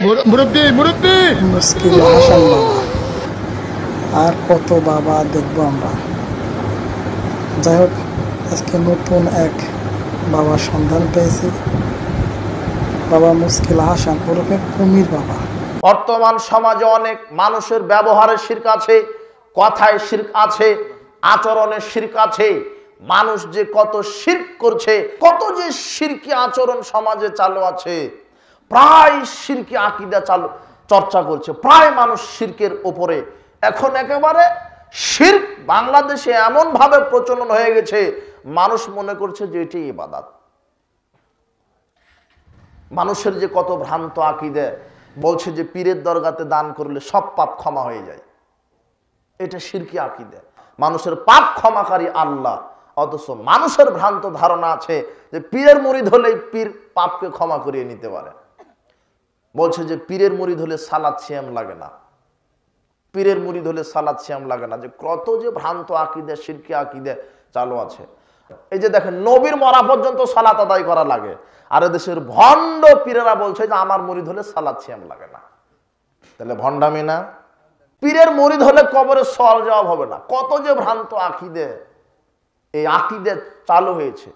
মুরব্বি মুরব্বি মুশকিল হাসান বাবা আর কত বাবা দেখবো আমরা। যাই হোক, আজকে নতুন এক বাবার সন্ধান পেয়েছি। বাবা মুশকিল হাসান ওরফে কুমির বাবা। বর্তমান সমাজে অনেক মানুষের ব্যবহারে শিরক আছে, কথায় শিরক আছে, আচরণে শিরক আছে। মানুষ যে কত শিরক করছে, কত যে শিরকি আচরণ সমাজে চালু আছে, প্রায় শিরকি আকীদা চালু চর্চা করছে, প্রায় মানুষ শিরকের উপরে। এখন একেবারে শিরক বাংলাদেশে এমন ভাবে প্রচলন হয়ে গেছে, মানুষ মনে করছে যে এটি ইবাদত। মানুষের যে কত ভ্রান্ত আকীদা, বলছে যে পীরের দরগাতে দান করলে সব পাপ ক্ষমা হয়ে যায়। এটা শিরকি আকীদা। মানুষের পাপ ক্ষমাকারী আল্লাহ, অথচ মানুষের ভ্রান্ত ধারণা আছে যে পীরের মুরিদ হলেই পীর পাপকে ক্ষমা করিয়ে নিতে পারে। বলছে যে পীরের মুরিদ হলে সালাত সিয়াম লাগে না, পীরের মুরিদ হলে সালাত সিয়াম লাগে না। যে কত যে ভ্রান্ত আকীদা, শিরকি আকীদা চালু আছে। এই যে দেখেন, নবীর মরা পর্যন্ত সালাত আদায় করা লাগে, আর দেশের ভণ্ড পীরেরা বলছে যে আমার মুরিদ হলে সালাত সিয়াম লাগে না। তাহলে ভণ্ডামি না? পীরের মুরিদ হলে কবরে সওয়াল জবাব হবে না। কত যে ভ্রান্ত আকীদা, এই আকীদা চালু হয়েছে।